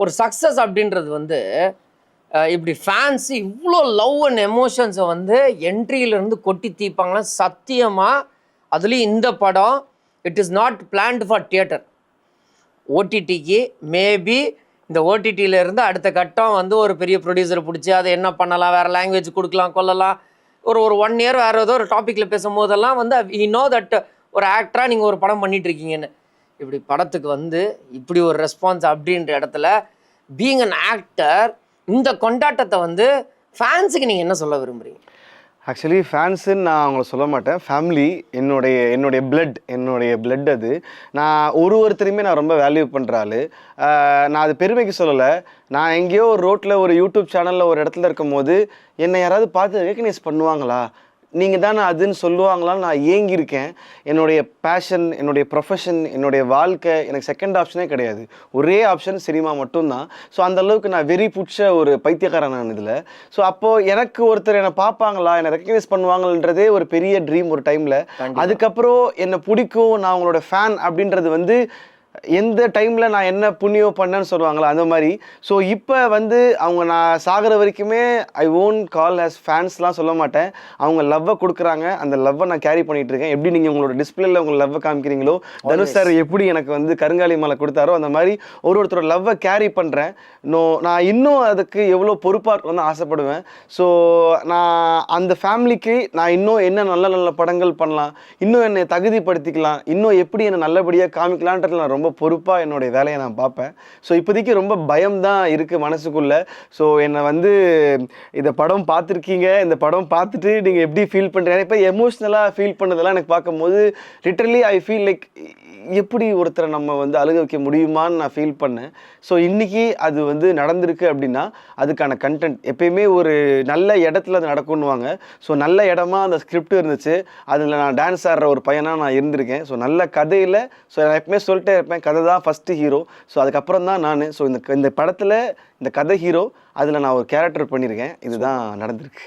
ஒரு சக்ஸஸ் அப்படின்றது வந்து இப்படி ஃபேன்ஸ் இவ்வளோ லவ் அண்ட் எமோஷன்ஸை வந்து என்ட்ரியிலேருந்து கொட்டி தீப்பாங்களா சத்தியமாக. அதுலேயும் இந்த படம் it is not planned for theatre. ஓடிடிக்கு மேபி இந்த ஓடிடியிலேருந்து அடுத்த கட்டம் வந்து ஒரு பெரிய ப்ரொடியூசரை பிடிச்சி அதை என்ன பண்ணலாம், வேறு லாங்குவேஜ் கொடுக்கலாம் கொள்ளலாம், ஒரு 1 இயர் வேறு ஏதோ ஒரு டாப்பிக்கில் பேசும்போதெல்லாம் வந்து வி நோ தட் ஒரு ஆக்டராக நீங்கள் ஒரு படம் பண்ணிகிட்ருக்கீங்கன்னு. இப்படி படத்துக்கு வந்து இப்படி ஒரு ரெஸ்பான்ஸ் அப்படின்ற இடத்துல பீயிங் அன் ஆக்டர் இந்த கொண்டாட்டத்தை வந்து ஃபேன்ஸுக்கு நீங்கள் என்ன சொல்ல விரும்புகிறீங்க? ஆக்சுவலி ஃபேன்ஸுன்னு நான் அவங்கள சொல்ல மாட்டேன். ஃபேமிலி என்னுடைய பிளட் அது. நான் ஒருத்தரையுமே நான் ரொம்ப வேல்யூ பண்ணுற ஆள். நான் அது பெருமைக்கு சொல்லலை. நான் எங்கேயோ ஒரு ரோட்டில் ஒரு யூடியூப் சேனலில் ஒரு இடத்துல இருக்கும் போது என்னை யாராவது பார்த்து ரெகக்னைஸ் பண்ணுவாங்களா, நீங்கள் தானே அதுன்னு சொல்லுவாங்களான்னு நான் ஏங்கியிருக்கேன். என்னுடைய பேஷன், என்னுடைய ப்ரொஃபஷன், என்னுடைய வாழ்க்கை எனக்கு செகண்ட் ஆப்ஷனே கிடையாது. ஒரே ஆப்ஷன் சினிமா மட்டும்தான். ஸோ அந்தளவுக்கு நான் வெறி பிடிச்ச ஒரு பைத்தியக்காரன் நான் இதில். ஸோ அப்போது எனக்கு ஒருத்தர் என்னை பார்ப்பாங்களா, என்னை ரெக்கக்னைஸ் பண்ணுவாங்கன்றதே ஒரு பெரிய ட்ரீம் ஒரு டைமில். அதுக்கப்புறம் என்னை பிடிக்கும், நான் அவங்களோட ஃபேன் அப்படின்றது வந்து எந்த டைமில் நான் என்ன புண்ணியம் பண்ணேன்னு சொல்லுவாங்களா அந்த மாதிரி. ஸோ இப்போ வந்து அவங்க நான் சாகிற வரைக்குமே ஐ ஓன்ட் கால் ஆஸ் ஃபேன்ஸ்லாம் சொல்ல மாட்டேன். அவங்க லவ்வை கொடுக்குறாங்க, அந்த லவ்வை நான் கேரி பண்ணிகிட்டு இருக்கேன். எப்படி நீங்கள் உங்களோட டிஸ்பிளேல உங்கள் லவ்வை காமிக்கிறீங்களோ, தனுஷ் சார் எப்படி எனக்கு வந்து கருங்காலி மாலை கொடுத்தாரோ அந்த மாதிரி ஒருத்தரோட லவ்வை கேரி பண்ணுறேன். நான் இன்னும் அதுக்கு எவ்வளோ பொறுப்பாக இருக்கணும்னு ஆசைப்படுவேன். ஸோ நான் அந்த ஃபேமிலிக்கு நான் இன்னும் என்ன நல்ல நல்ல படங்கள் பண்ணலாம், இன்னும் என்னை தகுதிப்படுத்திக்கலாம், இன்னும் எப்படி என்னை நல்லபடியாக காமிக்கலான்றது நான் ரொம்ப பொறுப்பாக என்னுடைய வேலையை நான் பார்ப்பேன். ஸோ இப்போதைக்கு ரொம்ப பயம்தான் இருக்குது மனசுக்குள்ளே. ஸோ என்னை வந்து இந்த படம் பார்த்துருக்கீங்க, இந்த படம் பார்த்துட்டு நீங்கள் எப்படி ஃபீல் பண்ணுறீங்க, இப்போ எமோஷ்னலாக ஃபீல் பண்ணதெல்லாம் எனக்கு பார்க்கும்போது லிட்டரலி ஐ ஃபீல் லைக் எப்படி ஒருத்தரை நம்ம வந்து அழுக வைக்க முடியுமான்னு நான் ஃபீல் பண்ணேன். ஸோ இன்றைக்கி அது வந்து நடந்திருக்கு அப்படின்னா அதுக்கான கண்டென்ட் எப்பயுமே ஒரு நல்ல இடத்துல அது நடக்கும்னுவாங்க. ஸோ நல்ல இடமா அந்த ஸ்கிரிப்ட் இருந்துச்சு, அதில் நான் டான்ஸ் ஆடுற ஒரு பையனாக நான் இருந்திருக்கேன். ஸோ நல்ல கதையில், ஸோ நான் எப்பவுமே சொல்லிட்டே இருப்பேன், கதை தான் ஃபஸ்ட்டு ஹீரோ. ஸோ அதுக்கப்புறம் தான் நான். ஸோ இந்த படத்தில் இந்த கதை ஹீரோ, அதில் நான் ஒரு கேரக்டர் பண்ணியிருக்கேன். இதுதான் நடந்திருக்கு.